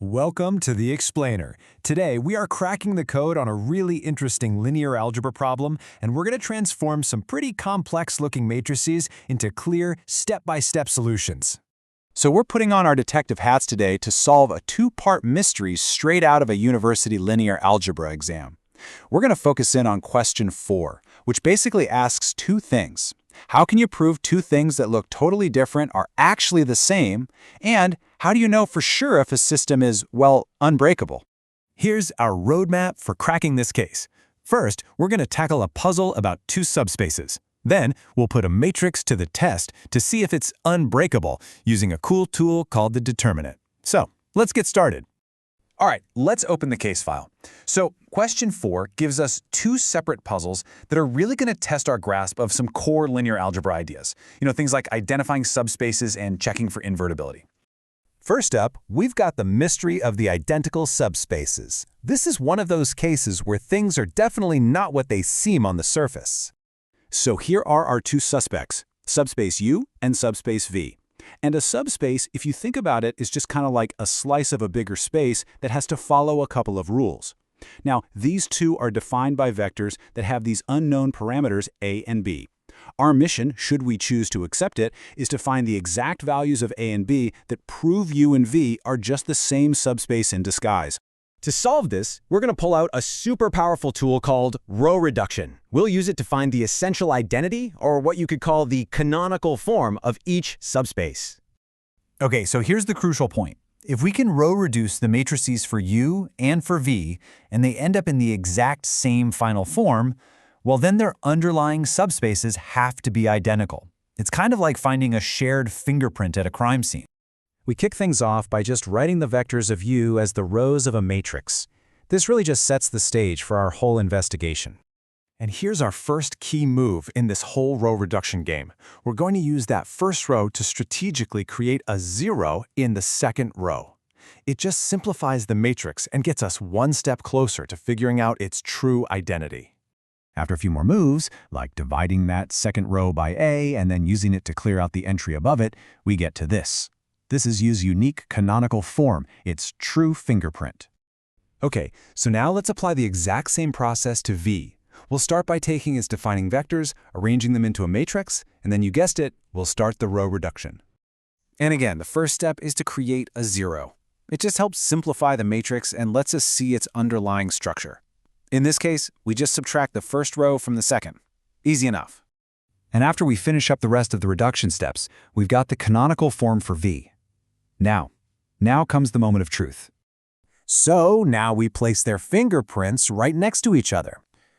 Welcome to the Explainer. Today, we are cracking the code on a really interesting linear algebra problem, and we're going to transform some pretty complex-looking matrices into clear, step-by-step solutions. So we're putting on our detective hats today to solve a two-part mystery straight out of a university linear algebra exam. We're going to focus in on question 4, which basically asks two things. How can you prove two things that look totally different are actually the same? And how do you know for sure if a system is, well, unbreakable? Here's our roadmap for cracking this case. First, we're going to tackle a puzzle about two subspaces. Then, we'll put a matrix to the test to see if it's unbreakable using a cool tool called the determinant. So, let's get started. All right, let's open the case file. So, question 4 gives us two separate puzzles that are really going to test our grasp of some core linear algebra ideas. Things like identifying subspaces and checking for invertibility. First up, we've got the mystery of the identical subspaces. This is one of those cases where things are definitely not what they seem on the surface. So here are our two suspects, subspace U and subspace V. And a subspace, if you think about it, is just kind of like a slice of a bigger space that has to follow a couple of rules. Now, these two are defined by vectors that have these unknown parameters A and B. Our mission, should we choose to accept it, is to find the exact values of A and B that prove U and V are just the same subspace in disguise. To solve this, we're going to pull out a super powerful tool called row reduction. We'll use it to find the essential identity, or what you could call the canonical form of each subspace. Okay, so here's the crucial point. If we can row reduce the matrices for U and for V, and they end up in the exact same final form, well, then their underlying subspaces have to be identical. It's kind of like finding a shared fingerprint at a crime scene. We kick things off by just writing the vectors of U as the rows of a matrix. This really just sets the stage for our whole investigation. And here's our first key move in this whole row reduction game. We're going to use that first row to strategically create a 0 in the second row. It just simplifies the matrix and gets us one step closer to figuring out its true identity. After a few more moves, like dividing that second row by A and then using it to clear out the entry above it, we get to this. This is U's unique canonical form, its true fingerprint. Okay, so now let's apply the exact same process to V. We'll start by taking its defining vectors, arranging them into a matrix, and then you guessed it, we'll start the row reduction. And again, the first step is to create a 0. It just helps simplify the matrix and lets us see its underlying structure. In this case, we just subtract the first row from the second. Easy enough. And after we finish up the rest of the reduction steps, we've got the canonical form for V. Now comes the moment of truth. So now we place their fingerprints right next to each other.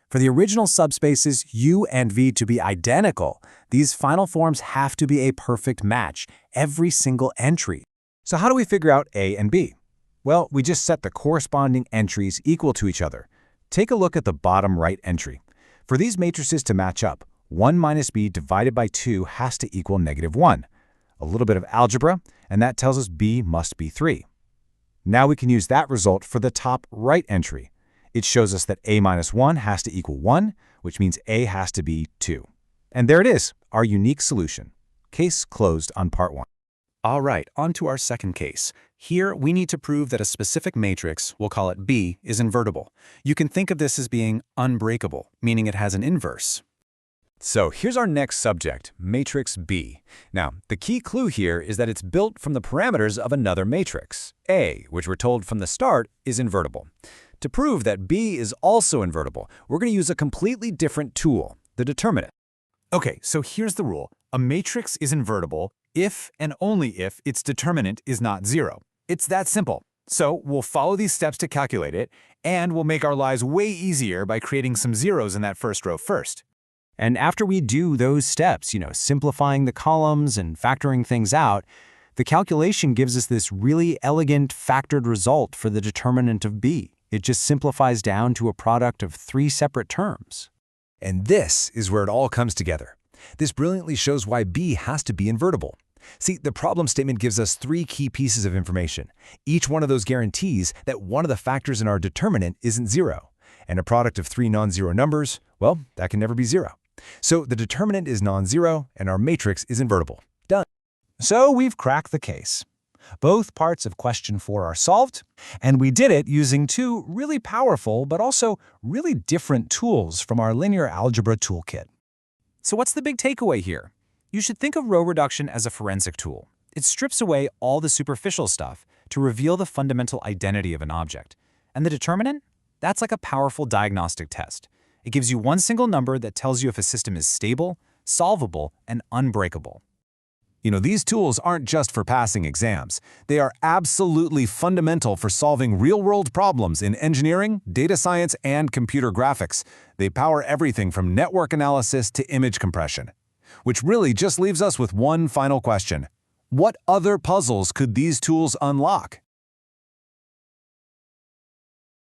For the original subspaces U and V to be identical, these final forms have to be a perfect match, every single entry. So how do we figure out A and B? Well, we just set the corresponding entries equal to each other. Take a look at the bottom right entry. For these matrices to match up, 1 minus B divided by 2 has to equal -1. A little bit of algebra, and that tells us B must be 3. Now we can use that result for the top right entry. It shows us that A minus 1 has to equal 1, which means A has to be 2. And there it is, our unique solution. Case closed on part 1. All right, on to our second case. Here, we need to prove that a specific matrix, we'll call it B, is invertible. You can think of this as being unbreakable, meaning it has an inverse. So here's our next subject, matrix B. Now, the key clue here is that it's built from the parameters of another matrix, A, which we're told from the start is invertible. To prove that B is also invertible, we're going to use a completely different tool, the determinant. Okay, so here's the rule. A matrix is invertible if and only if its determinant is not 0. It's that simple. So we'll follow these steps to calculate it, and we'll make our lives way easier by creating some zeros in that first row first. And after we do those steps, simplifying the columns and factoring things out, the calculation gives us this really elegant factored result for the determinant of B. It just simplifies down to a product of 3 separate terms. And this is where it all comes together. This brilliantly shows why B has to be invertible. See, the problem statement gives us 3 key pieces of information. Each one of those guarantees that one of the factors in our determinant isn't 0. And a product of 3 non-zero numbers, well, that can never be 0. So the determinant is non-zero, and our matrix is invertible. Done. So we've cracked the case. Both parts of question 4 are solved, and we did it using two really powerful but also really different tools from our linear algebra toolkit. So what's the big takeaway here? You should think of row reduction as a forensic tool. It strips away all the superficial stuff to reveal the fundamental identity of an object. And the determinant? That's like a powerful diagnostic test. It gives you one single number that tells you if a system is stable, solvable, and unbreakable. These tools aren't just for passing exams. They are absolutely fundamental for solving real-world problems in engineering, data science, and computer graphics. They power everything from network analysis to image compression. Which really just leaves us with one final question. What other puzzles could these tools unlock?